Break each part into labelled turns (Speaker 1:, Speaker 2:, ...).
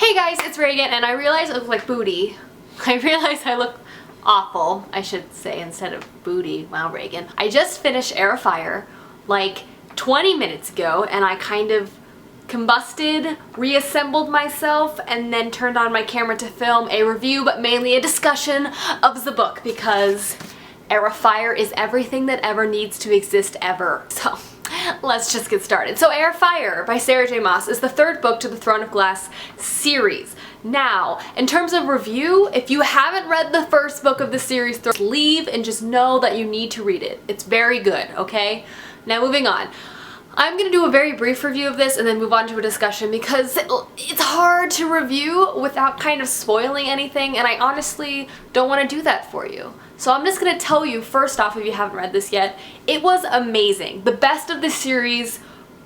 Speaker 1: Hey guys, it's Reagan, and I realize I look like booty. I realize I look awful, I should say, instead of booty. Wow, Reagan. I just finished Fire like 20 minutes ago, and I kind of combusted, reassembled myself, and then turned on my camera to film a review, but mainly a discussion of the book, because Fire is everything that ever needs to exist ever. So let's just get started. So Fire by Sarah J. Maas is the third book to the Throne of Glass series. Now, in terms of review, if you haven't read the first book of the series, leave and just know that you need to read it. It's very good, okay? Now moving on. I'm going to do a very brief review of this and then move on to a discussion because it's hard to review without kind of spoiling anything, and I honestly don't want to do that for you. So I'm just going to tell you first off, if you haven't read this yet, it was amazing. The best of the series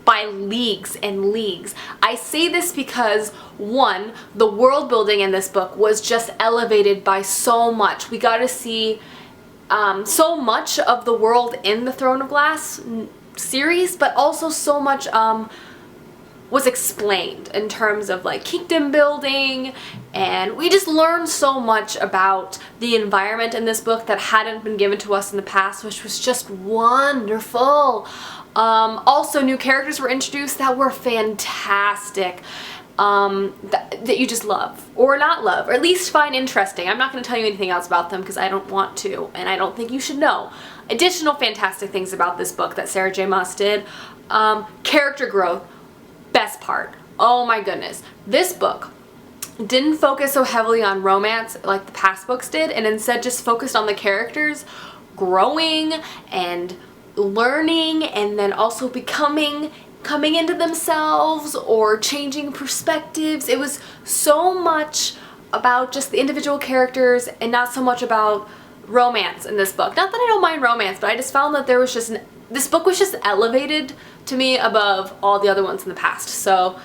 Speaker 1: by leagues and leagues. I say this because, one, the world building in this book was just elevated by so much. We got to see so much of the world in the Throne of Glass series, but also so much was explained in terms of like kingdom building, and we just learned so much about the environment in this book that hadn't been given to us in the past, which was just wonderful. Also, new characters were introduced that were fantastic, that you just love, or not love, or at least find interesting. I'm not going to tell you anything else about them because I don't want to, and I don't think you should know. Additional fantastic things about this book that Sarah J. Maas did. Character growth, best part. Oh my goodness. This book didn't focus so heavily on romance like the past books did, and instead just focused on the characters growing and learning, and then also coming into themselves or changing perspectives. It was so much about just the individual characters and not so much about romance in this book. Not that I don't mind romance, but I just found that there was just this book was just elevated to me above all the other ones in the past. So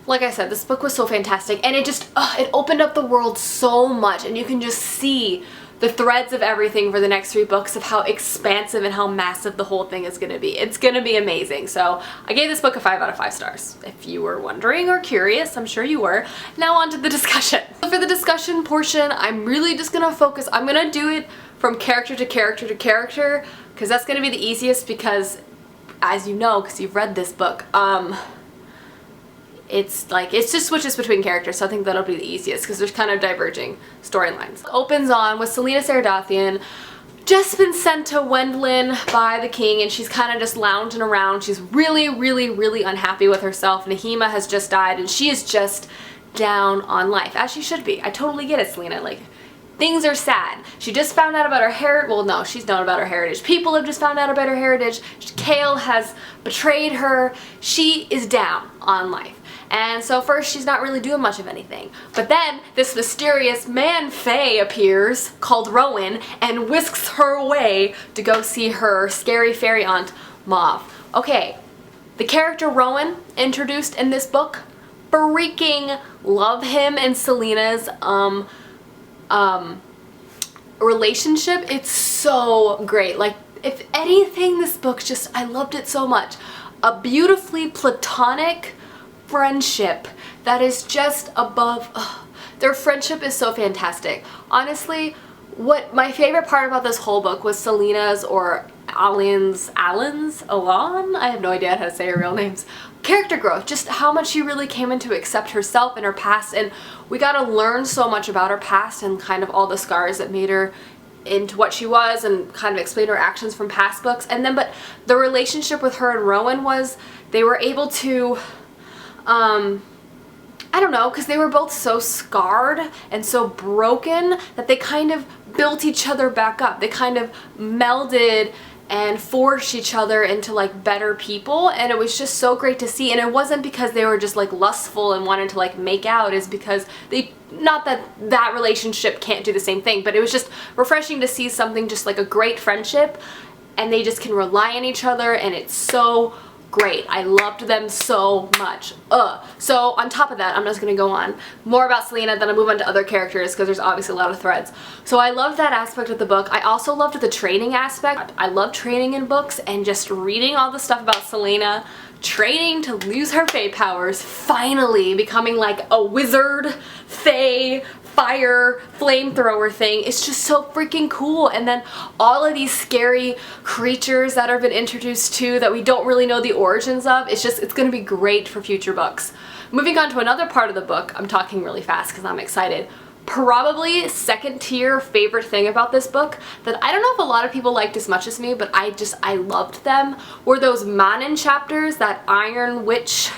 Speaker 1: like I said, this book was so fantastic, and it just it opened up the world so much, and you can just see the threads of everything for the next 3 books of how expansive and how massive the whole thing is going to be. It's going to be amazing. So I gave this book a 5 out of 5 stars. If you were wondering or curious, I'm sure you were. Now on to the discussion. For the discussion portion, I'm really just going to focus, I'm going to do it from character to character to character, because that's going to be the easiest, because as you know, because you've read this book, it's just switches between characters, so I think that'll be the easiest because there's kind of diverging storylines. Opens on with Selena Saradathian just been sent to Wendlin by the king, and she's kind of just lounging around. She's really, really, really unhappy with herself. Nahima has just died, and she is just down on life, as she should be. I totally get it, Selena. Like, things are sad. She just found out about her heritage. Well, no, she's known about her heritage. People have just found out about her heritage. Kale has betrayed her. She is down on life. And so first she's not really doing much of anything. But then this mysterious man-fae appears called Rowan and whisks her away to go see her scary fairy aunt Mauve. Okay, the character Rowan introduced in this book, freaking love him and Selena's relationship. It's so great. Like, if anything, this book just, I loved it so much. A beautifully platonic friendship that is just above. Their friendship is so fantastic. Honestly, what my favorite part about this whole book was Selena's, or Alan's, I have no idea how to say her real names, character growth, just how much she really came in to accept herself and her past, and we got to learn so much about her past and kind of all the scars that made her into what she was, and kind of explain her actions from past books. And then, but the relationship with her and Rowan was, they were able to I don't know, because they were both so scarred and so broken that they kind of built each other back up. They kind of melded and forged each other into like better people, and it was just so great to see. And it wasn't because they were just like lustful and wanted to like make out, is because they, not that that relationship can't do the same thing, but it was just refreshing to see something just like a great friendship, and they just can rely on each other, and it's so great. I loved them so much. So on top of that, I'm just gonna go on more about Selena, then I'll move on to other characters because there's obviously a lot of threads. So I loved that aspect of the book. I also loved the training aspect. I love training in books, and just reading all the stuff about Selena training to lose her fae powers, finally becoming like a wizard, fae, fire, flamethrower thing. It's just so freaking cool. And then all of these scary creatures that have been introduced to that we don't really know the origins of. It's gonna be great for future books. Moving on to another part of the book, I'm talking really fast because I'm excited. Probably second tier favorite thing about this book that I don't know if a lot of people liked as much as me, but I loved them, were those Manon chapters, that Iron Witch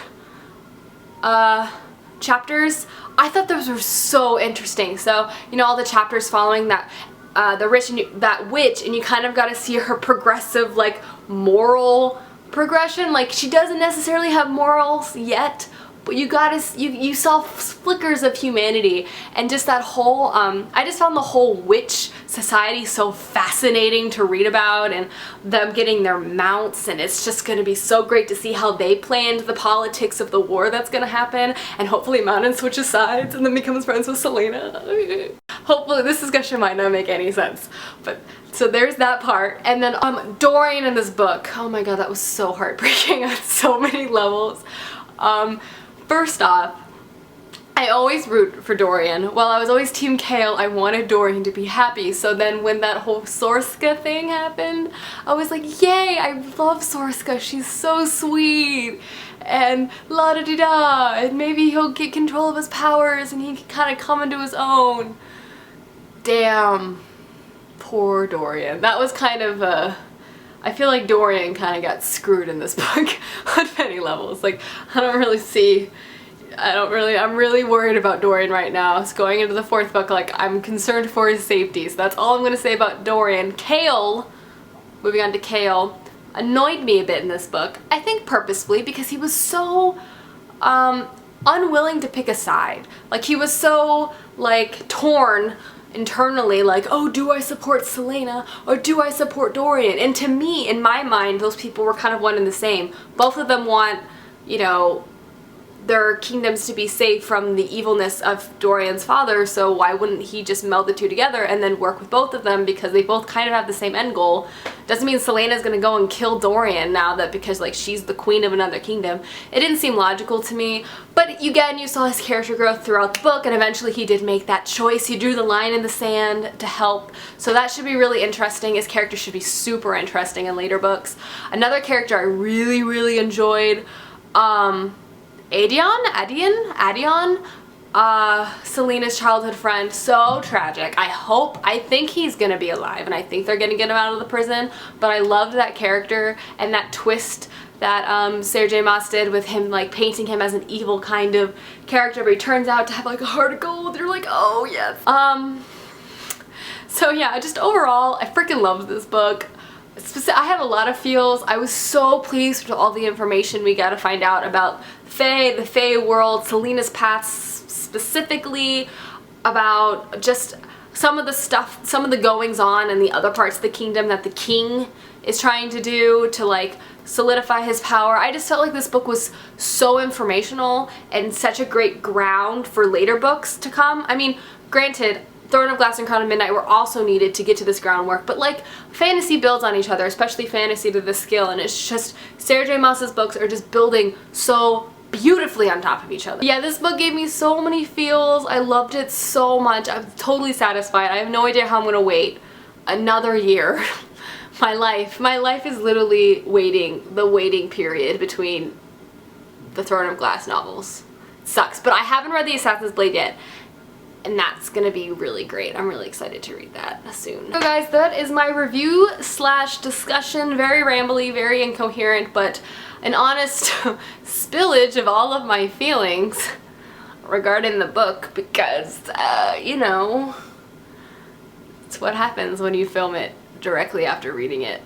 Speaker 1: chapters. I thought those were so interesting. So, you know, all the chapters following that that witch, and you kind of got to see her progressive, like, moral progression. Like, she doesn't necessarily have morals yet, but you saw flickers of humanity, and just that whole, I just found the whole witch society so fascinating to read about, and them getting their mounts, and it's just going to be so great to see how they planned the politics of the war that's going to happen, and hopefully Manon switches sides and then becomes friends with Selena. Hopefully this discussion might not make any sense, but so there's that part. And then Dorian in this book, oh my god, that was so heartbreaking on so many levels. First off, I always root for Dorian. While I was always Team Kale, I wanted Dorian to be happy. So then when that whole Sorska thing happened, I was like, yay, I love Sorska. She's so sweet. And la-da-dee-da. And maybe he'll get control of his powers and he can kind of come into his own. Damn. Poor Dorian. That was kind of I feel like Dorian kind of got screwed in this book on many levels. Like, I'm really worried about Dorian right now. It's going into the fourth book, like, I'm concerned for his safety. So that's all I'm going to say about Dorian. Kale, moving on to Kale, annoyed me a bit in this book. I think purposefully, because he was so unwilling to pick a side. Like, he was so, like, torn internally, like, oh, do I support Selena or do I support Dorian? And to me, in my mind, those people were kind of one and the same. Both of them want, you know, their kingdoms to be safe from the evilness of Dorian's father, so why wouldn't he just meld the two together and then work with both of them, because they both kind of have the same end goal. Doesn't mean Selena's gonna go and kill Dorian now that because, like, she's the queen of another kingdom. It didn't seem logical to me, but again, you saw his character growth throughout the book, and eventually he did make that choice. He drew the line in the sand to help, so that should be really interesting. His character should be super interesting in later books. Another character I really enjoyed, Adion, Selena's childhood friend. So tragic. I think he's gonna be alive, and I think they're gonna get him out of the prison, but I loved that character and that twist that Sarah J. Maas did with him, like, painting him as an evil kind of character, but he turns out to have, like, a heart of gold. You're like, oh yes. So yeah, just overall, I freaking loved this book. I had a lot of feels. I was so pleased with all the information we got to find out about Fae, the Fae world, Selena's past specifically, about just some of the stuff, some of the goings on in the other parts of the kingdom that the king is trying to do to, like, solidify his power. I just felt like this book was so informational and such a great ground for later books to come. I mean, granted, Throne of Glass and Crown of Midnight were also needed to get to this groundwork, but, like, fantasy builds on each other, especially fantasy to this scale, and it's just, Sarah J. Maas's books are just building so beautifully on top of each other. Yeah, this book gave me so many feels. I loved it so much. I'm totally satisfied. I have no idea how I'm gonna wait another year. My life is literally the waiting period between the Throne of Glass novels. It sucks, but I haven't read the Assassin's Blade yet, and that's gonna be really great. I'm really excited to read that soon. So guys, that is my review slash discussion. Very rambly, very incoherent, but an honest spillage of all of my feelings regarding the book, because, you know, it's what happens when you film it directly after reading it.